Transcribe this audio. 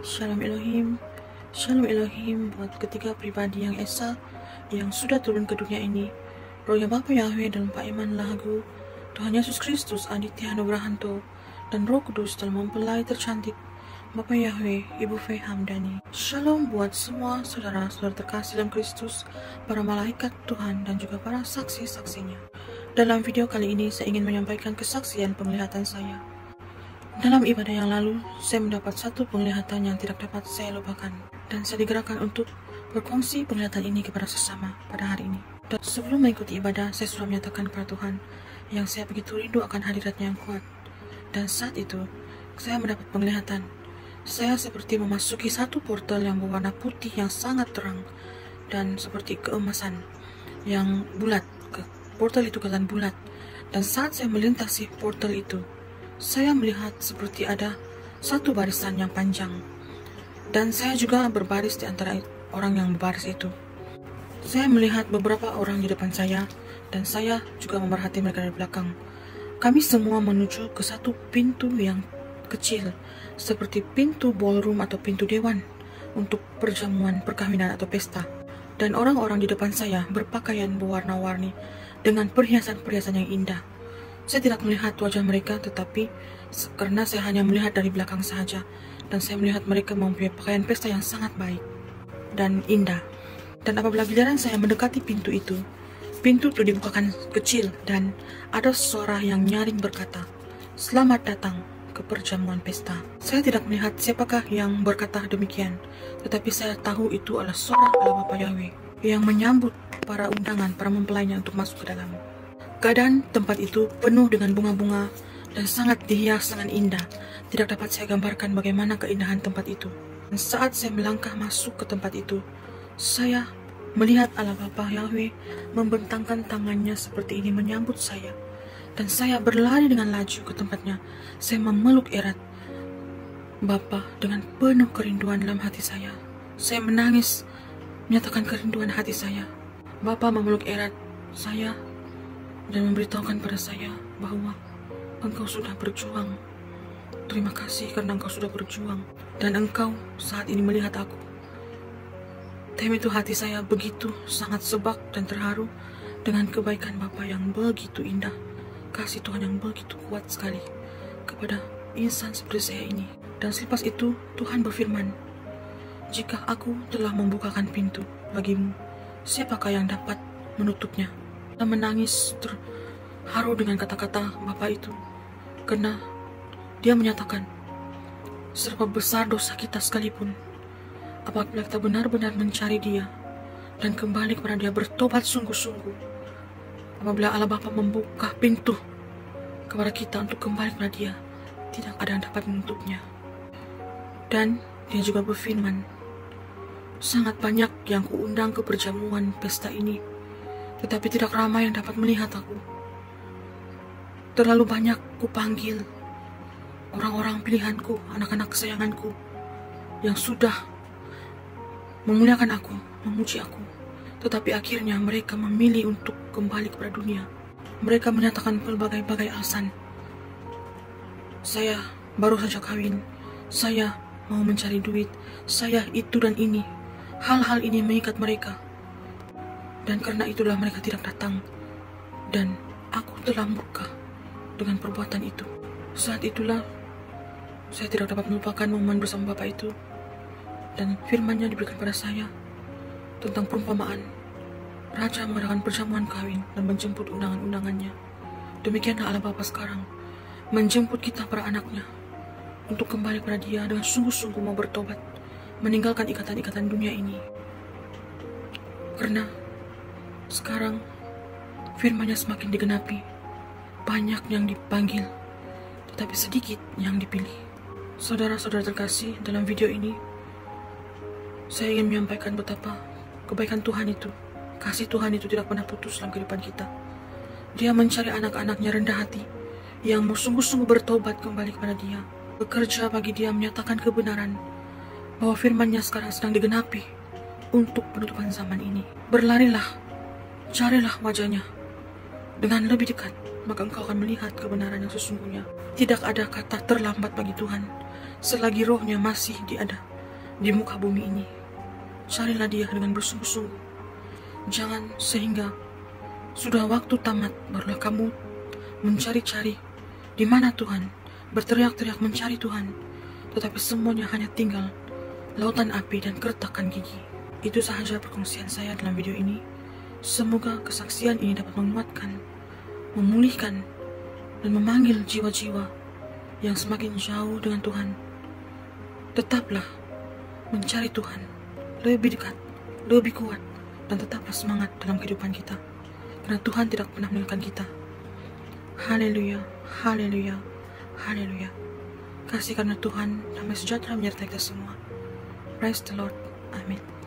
Shalom Elohim, Shalom Elohim buat ketiga pribadi yang esa yang sudah turun ke dunia ini. Roh yang Bapa Yahweh dan Pak Iman Lahagu, Tuhan Yesus Kristus Aditya Nugrahanto, dan Roh Kudus dalam mempelai tercantik Bapa Yahweh, Ibu Fei Hamdani. Shalom buat semua saudara-saudara terkasih dalam Kristus, para malaikat Tuhan dan juga para saksi-saksinya. Dalam video kali ini saya ingin menyampaikan kesaksian penglihatan saya. Dalam ibadah yang lalu, saya mendapat satu penglihatan yang tidak dapat saya lupakan, dan saya digerakkan untuk berkongsi penglihatan ini kepada sesama pada hari ini. Dan sebelum mengikuti ibadah, saya sudah menyatakan kepada Tuhan yang saya begitu rindu akan hadiratnya yang kuat. Dan saat itu, saya mendapat penglihatan. Saya seperti memasuki satu portal yang berwarna putih yang sangat terang, dan seperti keemasan yang bulat. Portal itu kelihatan bulat, dan saat saya melintasi portal itu, saya melihat seperti ada satu barisan yang panjang, dan saya juga berbaris di antara orang yang berbaris itu. Saya melihat beberapa orang di depan saya, dan saya juga memerhati mereka dari belakang. Kami semua menuju ke satu pintu yang kecil, seperti pintu ballroom atau pintu dewan untuk perjamuan, perkawinan atau pesta. Dan orang-orang di depan saya berpakaian berwarna-warni dengan perhiasan-perhiasan yang indah. Saya tidak melihat wajah mereka, tetapi karena saya hanya melihat dari belakang saja, dan saya melihat mereka mempunyai pakaian pesta yang sangat baik dan indah. Dan apabila giliran saya mendekati pintu itu dibukakan kecil, dan ada suara yang nyaring berkata, "Selamat datang ke perjamuan pesta." Saya tidak melihat siapakah yang berkata demikian, tetapi saya tahu itu adalah suara Allah Bapa Yahweh yang menyambut para undangan, para mempelainya untuk masuk ke dalam. Keadaan tempat itu penuh dengan bunga-bunga dan sangat dihias dengan indah. Tidak dapat saya gambarkan bagaimana keindahan tempat itu. Dan saat saya melangkah masuk ke tempat itu, saya melihat Allah Bapa Yahweh membentangkan tangannya seperti ini menyambut saya. Dan saya berlari dengan laju ke tempatnya. Saya memeluk erat Bapa dengan penuh kerinduan dalam hati saya. Saya menangis, menyatakan kerinduan hati saya. Bapa memeluk erat saya dan memberitahukan pada saya bahwa engkau sudah berjuang. Terima kasih karena engkau sudah berjuang, dan engkau saat ini melihat aku. Time itu hati saya begitu sangat sebak dan terharu dengan kebaikan Bapa yang begitu indah, kasih Tuhan yang begitu kuat sekali kepada insan seperti saya ini. Dan selepas itu Tuhan berfirman, "Jika aku telah membukakan pintu bagimu, siapakah yang dapat menutupnya?" Dan menangis terharu dengan kata-kata Bapa itu, karena dia menyatakan, "Serba besar dosa kita sekalipun, apabila kita benar-benar mencari Dia dan kembali kepada Dia, bertobat sungguh-sungguh, apabila Allah Bapa membuka pintu kepada kita untuk kembali kepada Dia, tidak ada yang dapat menutupnya." Dan dia juga berfirman, "Sangat banyak yang kuundang ke perjamuan pesta ini, tetapi tidak ramai yang dapat melihat aku. Terlalu banyak kupanggil orang-orang pilihanku, anak-anak kesayanganku, yang sudah memuliakan aku, memuji aku, tetapi akhirnya mereka memilih untuk kembali kepada dunia. Mereka menyatakan berbagai-bagai alasan. Saya baru saja kawin, saya mau mencari duit, saya itu dan ini. Hal-hal ini mengikat mereka. Dan karena itulah mereka tidak datang. Dan aku telah murka dengan perbuatan itu. Saat itulah saya tidak dapat melupakan momen bersama Bapak itu. Dan firman-Nya diberikan pada saya tentang perumpamaan Raja mengadakan perjamuan kawin dan menjemput undangan-undangannya. Demikianlah Allah Bapa sekarang menjemput kita para anaknya untuk kembali pada Dia dengan sungguh-sungguh mau bertobat, meninggalkan ikatan-ikatan dunia ini. Karena sekarang firman-Nya semakin digenapi, banyak yang dipanggil, tetapi sedikit yang dipilih. Saudara-saudara terkasih, dalam video ini saya ingin menyampaikan betapa kebaikan Tuhan itu, kasih Tuhan itu tidak pernah putus dalam kehidupan kita. Dia mencari anak-anaknya rendah hati yang bersungguh-sungguh bertobat kembali kepada Dia, bekerja bagi Dia, menyatakan kebenaran bahwa firman-Nya sekarang sedang digenapi untuk penutupan zaman ini. Berlarilah, carilah wajah-Nya dengan lebih dekat, maka engkau akan melihat kebenaran yang sesungguhnya. Tidak ada kata terlambat bagi Tuhan. selagi rohnya masih di muka bumi ini. Carilah dia dengan bersungguh-sungguh. Jangan sehingga sudah waktu tamat barulah kamu mencari-cari di mana Tuhan, berteriak-teriak mencari Tuhan, tetapi semuanya hanya tinggal lautan api dan keretakan gigi. Itu sahaja perkongsian saya dalam video ini. Semoga kesaksian ini dapat menguatkan, memulihkan, dan memanggil jiwa-jiwa yang semakin jauh dengan Tuhan. Tetaplah mencari Tuhan lebih dekat, lebih kuat, dan tetaplah semangat dalam kehidupan kita, karena Tuhan tidak pernah meninggalkan kita. Haleluya, haleluya, haleluya. Kasih karena Tuhan, damai sejahtera menyertai kita semua. Praise the Lord. Amin.